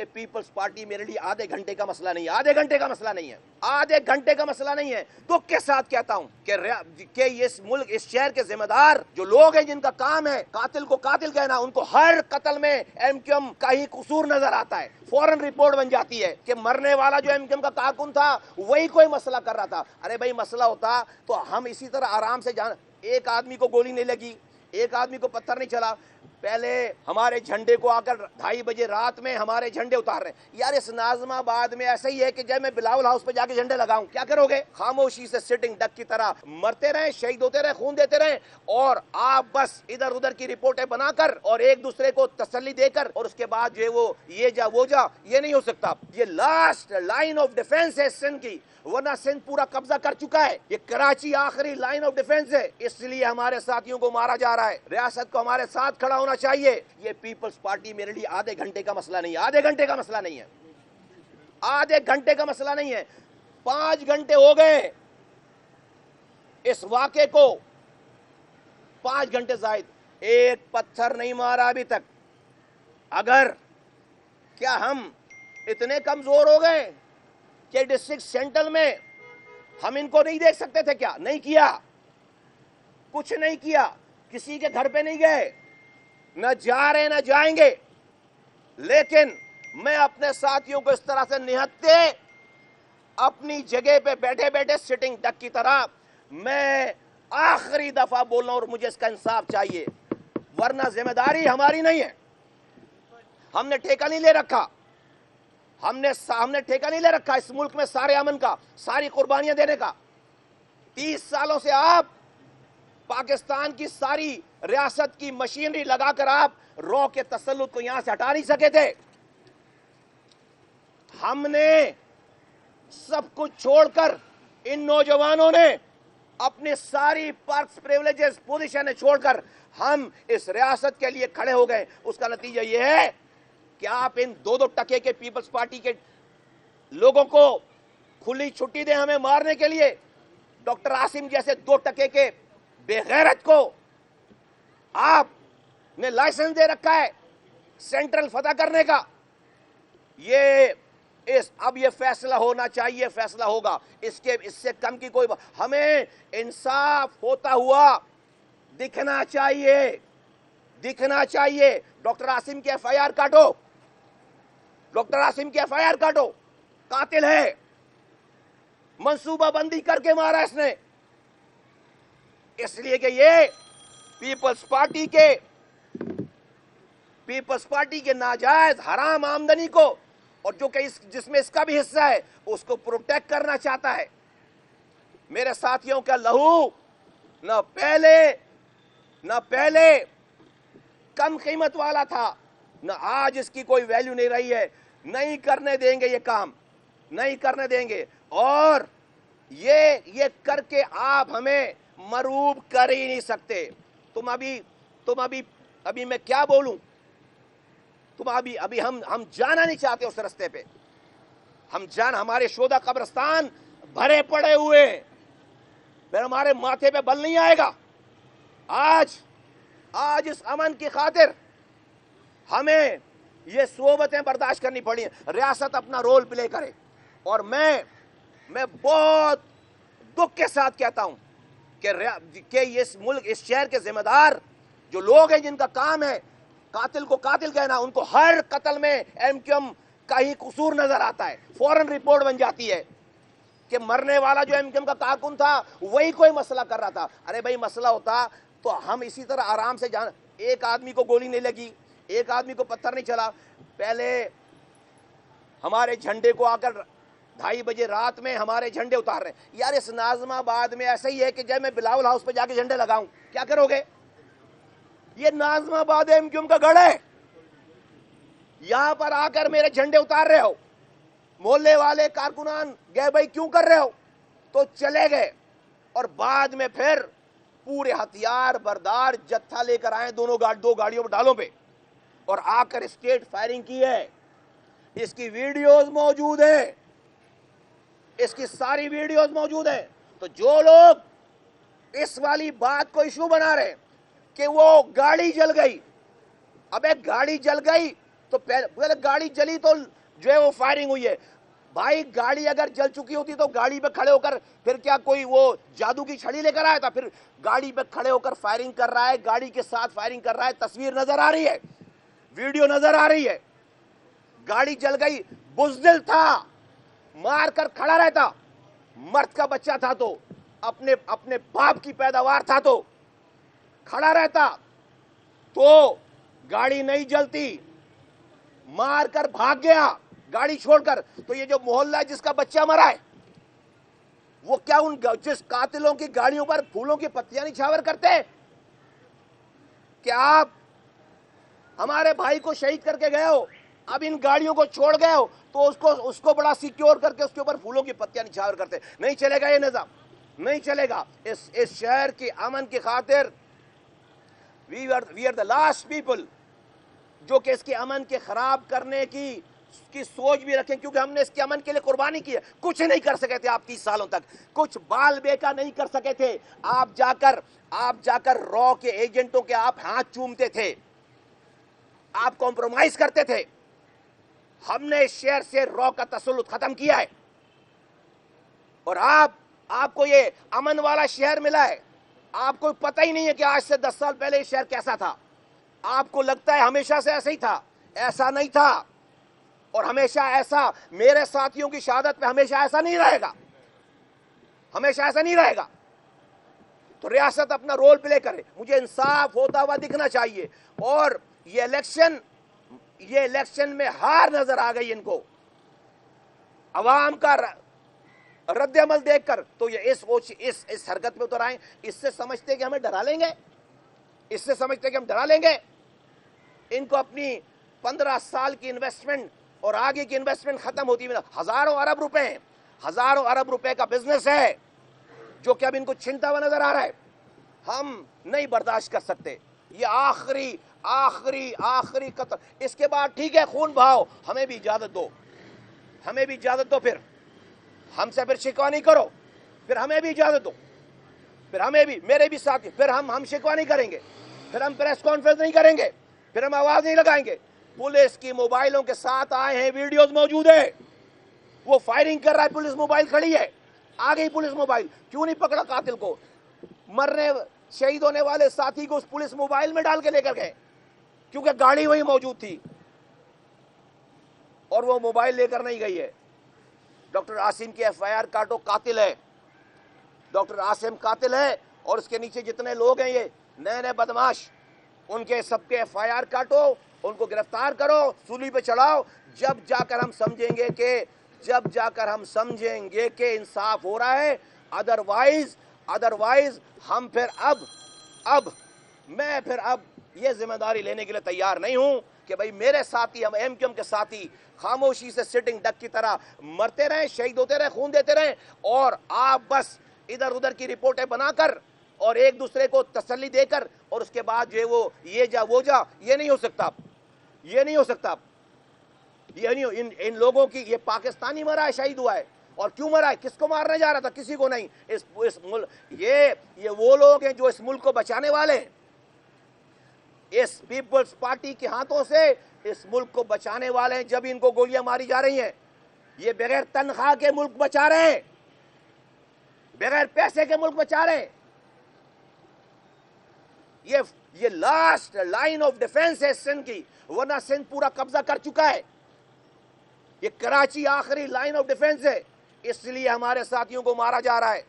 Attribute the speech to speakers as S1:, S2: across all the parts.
S1: یہ Peoples party میرے لیے آدھے گھنٹے کا مسئلہ نہیں ہے، آدھے گھنٹے کا مسئلہ نہیں ہے، آدھے گھنٹے کا مسئلہ نہیں ہے۔ دکھ کے ساتھ کہتا ہوں کہ اس ملک، اس شہر کے ذمہ دار جو لوگ ہیں جن کا کام ہے قاتل کو قاتل کہنا، ان کو ہر قتل میں ایم کیو ایم کا ہی قصور نظر آتا ہے۔ فوراً رپورٹ بن جاتی ہے کہ مرنے والا جو ایم کیو ایم کا کارکن تھا وہی کوئی مسئلہ کر رہا تھا۔ ارے بھائی مسئلہ ہوتا تو ہم اسی طرح آرام سے ایک آدمی کو گولی نہیں لگی، ایک آدمی کو پتھر نہیں چلا، پہلے ہمارے جھنڈے کو آ کر 2:30 بجے رات میں ہمارے جھنڈے اتار رہے ہیں۔ یار اس ناظم آباد میں ایسا ہی ہے کہ جب میں بلاول ہاؤس پہ جا کے جھنڈے لگاؤں کیا کرو گے؟ خاموشی سے سٹنگ ڈک کی طرح مرتے رہیں، شہید ہوتے رہیں، خون دیتے رہیں، اور آپ بس ادھر ادھر کی رپورٹیں بنا کر اور ایک دوسرے کو تسلی دے کر، اور اس کے بعد جو ہے وہ یہ جا وہ جا، یہ نہیں ہو سکتا۔ یہ لاسٹ لائن آف ڈیفنس ہے سندھ کی، ورنہ سندھ پورا قبضہ کر چکا ہے۔ یہ کراچی آخری لائن آف ڈیفنس ہے، اس لیے ہمارے ساتھیوں کو مارا جا رہا ہے۔ ریاست کو ہمارے ساتھ کھڑا ہونا چاہیے۔ یہ پیپلز پارٹی میرے لیے آدھے گھنٹے کا مسئلہ نہیں ہے، آدھے گھنٹے کا مسئلہ نہیں ہے، آدھے گھنٹے کا مسئلہ نہیں ہے۔ 5 گھنٹے ہو گئے اس واقعے کو، 5 گھنٹے زائد، ایک پتھر نہیں مارا ابھی تک۔ اگر کیا ہم اتنے کمزور ہو گئے کہ ڈسٹرکٹ سینٹرل میں ہم ان کو نہیں دیکھ سکتے تھے؟ کیا نہیں کیا؟ کچھ نہیں کیا، کسی کے گھر پہ نہیں گئے، نہ جا رہے نہ جائیں گے۔ لیکن میں اپنے ساتھیوں کو اس طرح سے نہتے اپنی جگہ پہ بیٹھے بیٹھے سٹنگ ڈک کی طرح میں آخری دفعہ بول رہا ہوں، اور مجھے اس کا انصاف چاہیے، ورنہ ذمہ داری ہماری نہیں ہے۔ ہم نے ٹھیکہ نہیں لے رکھا، ہم نے ٹھیکہ نہیں لے رکھا اس ملک میں سارے امن کا، ساری قربانیاں دینے کا۔ 30 سالوں سے آپ پاکستان کی ساری ریاست کی مشینری لگا کر آپ رو کے تسلط کو یہاں سے ہٹا نہیں سکے تھے۔ ہم نے سب کچھ چھوڑ کر، ان نوجوانوں نے اپنی ساری پرکس، پریولیجز، پوزیشنیں چھوڑ کر ہم اس ریاست کے لیے کھڑے ہو گئے۔ اس کا نتیجہ یہ ہے کہ آپ ان 2 ٹکے کے پیپلز پارٹی کے لوگوں کو کھلی چھٹی دیں ہمیں مارنے کے لیے۔ ڈاکٹر عاصم جیسے 2 ٹکے کے بے غیرت کو آپ نے لائسنس دے رکھا ہے سینٹرل فتح کرنے کا۔ اب یہ فیصلہ ہونا چاہیے، فیصلہ ہوگا، اس سے کم کی کوئی ہمیں انصاف ہوتا ہوا دکھنا چاہیے، دکھنا چاہیے۔ ڈاکٹر عاصم کی FIR کاٹو، ڈاکٹر عاصم کی FIR کاٹو، قاتل ہے، منصوبہ بندی کر کے مارا اس نے، اس لیے کہ یہ پیپلز پارٹی کے ناجائز حرام آمدنی کو، اور جو کہ جس میں اس کا بھی حصہ ہے، اس کو پروٹیکٹ کرنا چاہتا ہے۔ میرے ساتھیوں کا لہو نہ پہلے کم قیمت والا تھا، نہ آج اس کی کوئی ویلیو نہیں رہی ہے۔ نہیں کرنے دیں گے یہ کام، نہیں کرنے دیں گے، اور یہ کر کے آپ ہمیں مروب کر ہی نہیں سکتے۔ تم ابھی میں کیا بولوں؟ ابھی ہم جانا نہیں چاہتے اس رستے پہ، ہمارے شہداء قبرستان بھرے پڑے ہوئے، پھر ہمارے ماتھے پہ بل نہیں آئے گا۔ آج اس امن کی خاطر ہمیں یہ صعوبتیں برداشت کرنی پڑی ہیں۔ ریاست اپنا رول پلے کرے، اور میں بہت دکھ کے ساتھ کہتا ہوں کہ اس ملک، اس شہر کے ذمہ دار جو لوگ ہیں جن کا کام ہے قاتل کو قاتل کہنا، ان کو ہر قتل میں ایم کیو ایم کا ہی قصور نظر آتا ہے۔ فوراً رپورٹ بن جاتی ہے کہ مرنے والا جو ایم کیو ایم کا کارکن تھا وہی کوئی مسئلہ کر رہا تھا۔ ارے بھائی مسئلہ ہوتا تو ہم اسی طرح آرام سے ایک آدمی کو گولی نہیں لگی، ایک آدمی کو پتھر نہیں چلا، پہلے ہمارے جھنڈے کو آ کر 2:30 بجے رات میں ہمارے جھنڈے اتار رہے ہیں۔ یار اس ناظم آباد میں ایسا ہی ہے کہ جب میں بلاول ہاؤس پہ جا کے جھنڈے لگاؤں کیا کرو گے؟ یہ ناظم آباد ایم کیو ایم کا گڑھ ہے، یہاں پر آ کر میرے جھنڈے اتار رہے ہو۔ محلے والے کارکنان گئے بھائی کیوں کر رہے ہو، تو چلے گئے، اور بعد میں پھر پورے ہتھیار بردار جتھا لے کر آئے، 2 گاڑیوں پہ ڈالوں پہ، اور آ کر اسٹیٹ فائرنگ کی ہے۔ اس کی ویڈیوز موجود ہیں، اس کی ساری ویڈیوز موجود ہیں۔ تو جو لوگ اس والی بات کو ایشو بنا رہے کہ وہ گاڑی جل گئی، اب ایک گاڑی جل گئی تو پہلے گاڑی جلی تو جو ہے وہ فائرنگ ہوئی ہے. بھائی گاڑی اگر جل چکی ہوتی تو گاڑی پہ کھڑے ہو کر پھر کیا کوئی وہ جادو کی چھڑی لے کر آیا تھا؟ پھر گاڑی پہ کھڑے ہو کر فائرنگ کر رہا ہے, گاڑی کے ساتھ فائرنگ کر رہا ہے. تصویر نظر آ رہی ہے, ویڈیو نظر آ رہی ہے. گاڑی جل گئی, بزدل تھا, مار کر کھڑا رہتا, مرد کا بچہ تھا تو اپنے باپ کی پیداوار تھا تو کھڑا رہتا تو گاڑی نہیں جلتی. مار کر بھاگ گیا گاڑی چھوڑ کر. تو یہ جو محلہ ہے جس کا بچہ مرا ہے, وہ کیا ان جس قاتلوں کی گاڑیوں پر پھولوں کی پتیاں نچھاور کرتے؟ کہ آپ ہمارے بھائی کو شہید کر کے گئے ہو, اب ان گاڑیوں کو چھوڑ گئے ہو تو اس کو بڑا سیکیور کر کے اس کے اوپر پھولوں کی پتیاں نچھاور کرتے. نہیں چلے گا یہ نظام, نہیں چلے گا. اس شہر کی امن کی خاطر we are the last people جو کہ اس کے امن کے خراب کرنے کی سوچ بھی رکھیں, کیونکہ ہم نے اس کے امن کے لیے قربانی کی ہے. کچھ نہیں کر سکے تھے آپ 30 سالوں تک, کچھ بال بیکا نہیں کر سکے تھے. آپ جا کر رو کے ایجنٹوں کے آپ ہاتھ چومتے تھے, آپ کمپرومائز کرتے تھے. ہم نے اس شہر سے رو کا تسلط ختم کیا ہے, اور آپ کو یہ امن والا شہر ملا ہے. آپ کو پتہ ہی نہیں ہے کہ آج سے 10 سال پہلے یہ شہر کیسا تھا. آپ کو لگتا ہے ہمیشہ سے ایسا ہی تھا, ایسا نہیں تھا. اور ہمیشہ ایسا, میرے ساتھیوں کی شہادت پہ ہمیشہ ایسا نہیں رہے گا, ہمیشہ ایسا نہیں رہے گا. تو ریاست اپنا رول پلے کرے. مجھے انصاف ہوتا ہوا دکھنا چاہیے. اور یہ الیکشن میں ہار نظر آ گئی ان کو, عوام کا رد عمل دیکھ کر, تو یہ اس حرکت میں اتر آئیں. اس سے سمجھتے کہ ہمیں ڈرا لیں گے, اس سے سمجھتے کہ ہم ڈرا لیں گے. ان کو اپنی 15 سال کی انویسٹمنٹ اور آگے کی انویسٹمنٹ ختم ہوتی ہے. ہزاروں ارب روپے کا بزنس ہے جو کہ اب ان کو چھنتا ہوا نظر آ رہا ہے. ہم نہیں برداشت کر سکتے. یہ آخری قطر. اس کے بعد ٹھیک ہے خون بہاؤ, ہمیں بھی اجازت دو, ہمیں بھی اجازت دو. پھر ہم سے پھر شکوہ نہیں کرو, پھر ہمیں بھی اجازت دو, پھر ہمیں بھی, میرے بھی ساتھی, پھر ہم شکوہ نہیں کریں گے, پھر ہم پریس کانفرنس نہیں کریں گے, پھر ہم آواز نہیں لگائیں گے. پولیس کی موبائلوں کے ساتھ آئے ہیں, ویڈیوز موجود ہے. وہ فائرنگ کر رہا ہے, پولیس موبائل کھڑی ہے, آ گئی پولیس موبائل. کیوں نہیں پکڑا قاتل کو؟ شہید ہونے والے ساتھی کو اس پولیس موبائل میں ڈال کے لے کر گئے, کیونکہ گاڑی وہی موجود تھی اور وہ موبائل لے کر نہیں گئی ہے. ڈاکٹر عاصم کی ایف آئی آر کاٹو, قاتل ہے, ڈاکٹر عاصم قاتل ہے. اور اس کے نیچے جتنے لوگ ہیں یہ نئے بدماش, ان کے سب کے ایف آئی آر کاٹو, ان کو گرفتار کرو, سولی پہ چڑھاؤ. جب جا کر ہم سمجھیں گے کہ انصاف ہو رہا ہے. ادروائز ہم میں یہ ذمہ داری لینے کے لیے تیار نہیں ہوں کہ بھئی میرے ساتھی, ہم ایم کیو ایم کے ساتھی خاموشی سے سٹنگ ڈک کی طرح مرتے رہیں, شہید ہوتے رہیں, خون دیتے رہیں, اور آپ بس ادھر ادھر کی رپورٹیں بنا کر اور ایک دوسرے کو تسلی دے کر, اور اس کے بعد جو وہ یہ جا وہ جا. یہ نہیں ہو سکتا, یہ نہیں ہو سکتا. یہ نہیں, ان لوگوں کی, یہ پاکستانی مرا ہے, شہید ہوا ہے, اور کیوں مرا ہے, کس کو مارنے جا رہا تھا, کسی کو نہیں. اس ملک, یہ وہ لوگ ہیں جو اس ملک کو بچانے والے ہیں. اس پیپلز پارٹی کے ہاتھوں سے اس ملک کو بچانے والے ہیں. جب ان کو گولیاں ماری جا رہی ہیں, یہ بغیر تنخواہ کے ملک بچا رہے ہیں, بغیر پیسے کے ملک بچا رہے ہیں. یہ لاسٹ لائن آف ڈیفنس ہے سندھ کی, ورنہ سندھ پورا قبضہ کر چکا ہے. یہ کراچی آخری لائن آف ڈیفنس ہے, اس لیے ہمارے ساتھیوں کو مارا جا رہا ہے.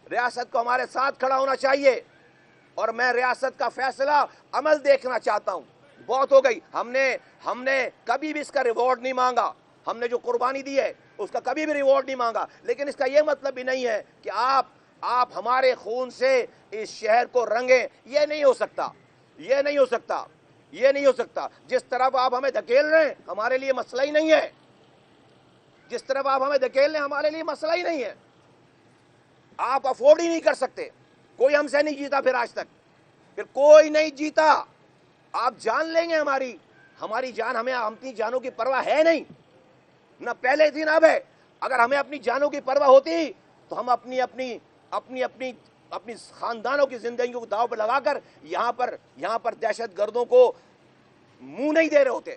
S1: ریاست کو ہمارے ساتھ کھڑا ہونا چاہیے, اور میں ریاست کا فیصلہ عمل دیکھنا چاہتا ہوں. بہت ہو گئی, ہم نے کبھی بھی اس کا ریوارڈ نہیں مانگا. ہم نے جو قربانی دی ہے اس کا کبھی بھی ریوارڈ نہیں مانگا. لیکن اس کا یہ مطلب بھی نہیں ہے کہ آپ ہمارے خون سے اس شہر کو رنگیں. یہ نہیں ہو سکتا, یہ نہیں ہو سکتا, یہ نہیں ہو سکتا. جس طرف آپ ہمیں دھکیل رہے ہیں ہمارے لیے مسئلہ ہی نہیں ہے, جس طرف آپ ہمیں دھکیل رہے ہیں ہمارے لیے مسئلہ ہی نہیں ہے. آپ افورڈ ہی نہیں کر سکتے. کوئی ہم سے نہیں جیتا پھر آج تک, پھر کوئی نہیں جیتا. آپ جان لیں گے ہماری جان, ہمیں اپنی جانوں کی پرواہ ہے نہیں, نہ پہلے تھی نہ اب ہے. اگر ہمیں اپنی جانوں کی پرواہ ہوتی تو ہم اپنی خاندانوں کی زندگیوں کو داؤ پہ لگا کر یہاں پر دہشت گردوں کو منہ نہیں دے رہے ہوتے.